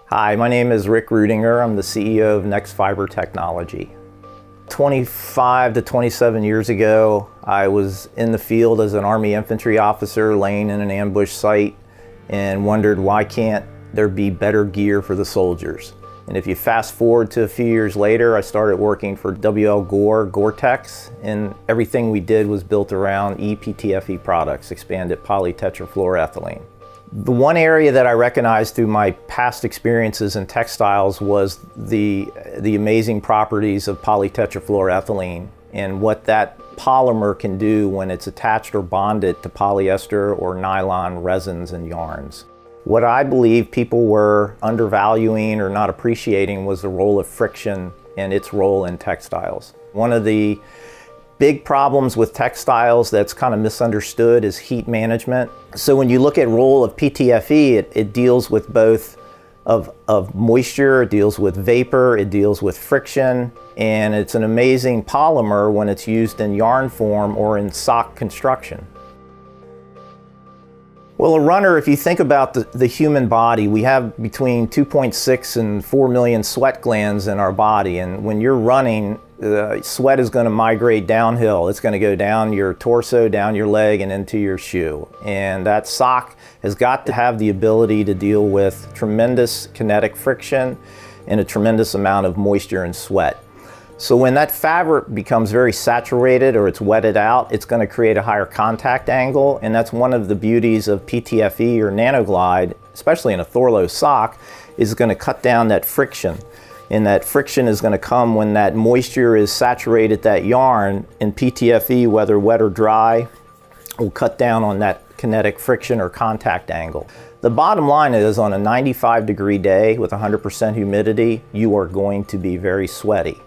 Hi, my name is Rick Rudinger. I'm the CEO of Next Fiber Technology. 25 to 27 years ago, I was in the field as an Army infantry officer laying in an ambush site and wondered why can't there be better gear for the soldiers. And if you fast forward to a few years later, I started working for WL Gore-Tex, and everything we did was built around PTFE products, expanded polytetrafluoroethylene. The one area that I recognized through my past experiences in textiles was the amazing properties of polytetrafluoroethylene and what that polymer can do when it's attached or bonded to polyester or nylon resins and yarns. What I believe people were undervaluing or not appreciating was the role of friction and its role in textiles. One of the big problems with textiles that's kind of misunderstood is heat management. So when you look at role of PTFE, it deals with both of moisture, it deals with vapor, it deals with friction, and it's an amazing polymer when it's used in yarn form or in sock construction. Well, a runner, if you think about the human body, we have between 2.6 and 4 million sweat glands in our body, and when you're running, sweat is going to migrate downhill. It's going to go down your torso, down your leg, and into your shoe. And that sock has got to have the ability to deal with tremendous kinetic friction and a tremendous amount of moisture and sweat. So when that fabric becomes very saturated or it's wetted out, it's going to create a higher contact angle, and that's one of the beauties of PTFE or Nano Glide, especially in a Thorlos sock, is going to cut down that friction. And that friction is going to come when that moisture is saturated that yarn, and PTFE, whether wet or dry, will cut down on that kinetic friction or contact angle. The bottom line is, on a 95-degree day with 100% humidity, you are going to be very sweaty.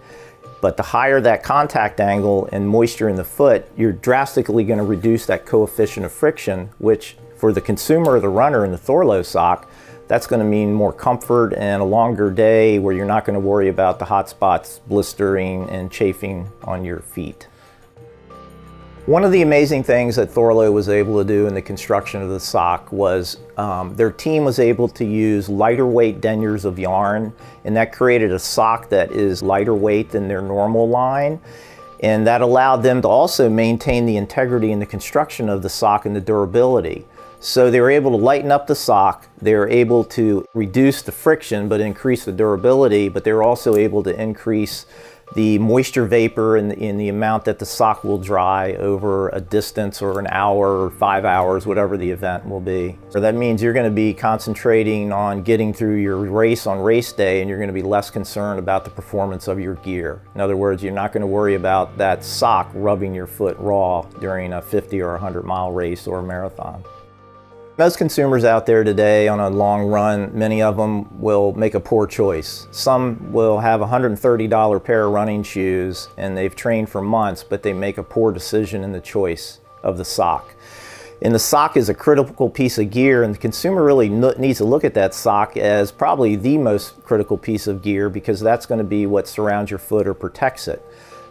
But the higher that contact angle and moisture in the foot, you're drastically going to reduce that coefficient of friction, which for the consumer or the runner in the Thorlos sock, that's going to mean more comfort and a longer day where you're not going to worry about the hot spots blistering and chafing on your feet. One of the amazing things that Thorlos was able to do in the construction of the sock was their team was able to use lighter weight deniers of yarn, and that created a sock that is lighter weight than their normal line. And that allowed them to also maintain the integrity in the construction of the sock and the durability. So they were able to lighten up the sock, they were able to reduce the friction but increase the durability, but they were also able to increase the moisture vapor in the amount that the sock will dry over a distance or an hour or 5 hours, whatever the event will be. So that means you're going to be concentrating on getting through your race on race day, and you're going to be less concerned about the performance of your gear. In other words, you're not going to worry about that sock rubbing your foot raw during a 50 or 100-mile race or a marathon. Most consumers out there today on a long run, many of them will make a poor choice. Some will have a $130 pair of running shoes and they've trained for months, but they make a poor decision in the choice of the sock. And the sock is a critical piece of gear, and the consumer really needs to look at that sock as probably the most critical piece of gear, because that's going to be what surrounds your foot or protects it.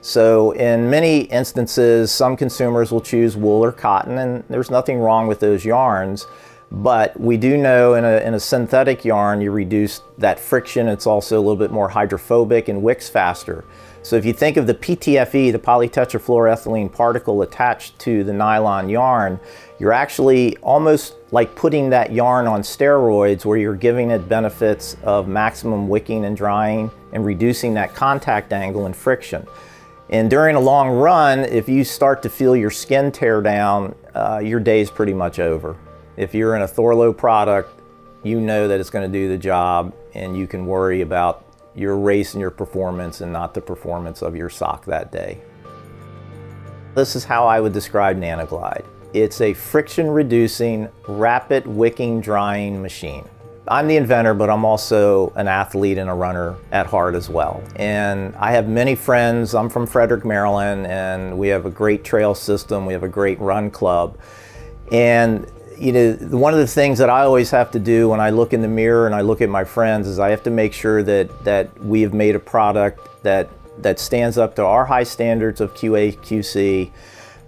So in many instances, some consumers will choose wool or cotton, and there's nothing wrong with those yarns. But we do know in a synthetic yarn, you reduce that friction. It's also a little bit more hydrophobic and wicks faster. So if you think of the PTFE, the polytetrafluoroethylene particle attached to the nylon yarn, you're actually almost like putting that yarn on steroids, where you're giving it benefits of maximum wicking and drying and reducing that contact angle and friction. And during a long run, if you start to feel your skin tear down, your day's pretty much over. If you're in a Thorlos product, you know that it's going to do the job, and you can worry about your race and your performance and not the performance of your sock that day. This is how I would describe Nano Glide. It's a friction-reducing, rapid wicking drying machine. I'm the inventor, but I'm also an athlete and a runner at heart as well. And I have many friends. I'm from Frederick, Maryland, and we have a great trail system. We have a great run club. And you know, one of the things that I always have to do when I look in the mirror and I look at my friends is I have to make sure that we have made a product that stands up to our high standards of QA, QC,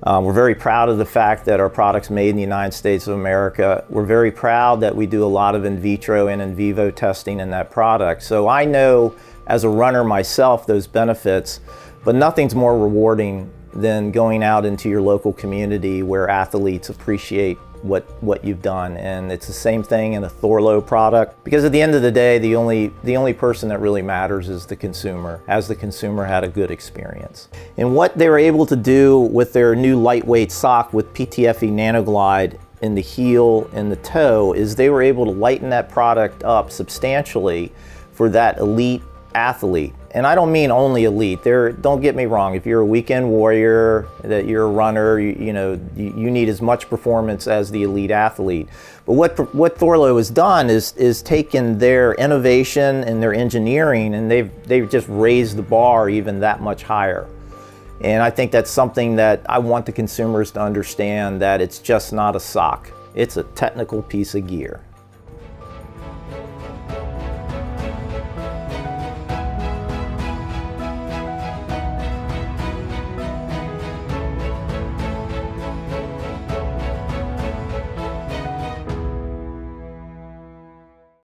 We're very proud of the fact that our product's made in the United States of America. We're very proud that we do a lot of in vitro and in vivo testing in that product. So I know as a runner myself those benefits, but nothing's more rewarding than going out into your local community where athletes appreciate what you've done. And it's the same thing in a Thorlos product, because at the end of the day, the only person that really matters is the consumer. Has the consumer had a good experience? And what they were able to do with their new lightweight sock with PTFE Nano Glide in the heel and the toe is they were able to lighten that product up substantially for that elite athlete. And I don't mean only elite. Don't get me wrong. If you're a weekend warrior, that you're a runner, you need as much performance as the elite athlete. But what Thorlos has done is taken their innovation and their engineering, and they've just raised the bar even that much higher. And I think that's something that I want the consumers to understand, that it's just not a sock. It's a technical piece of gear.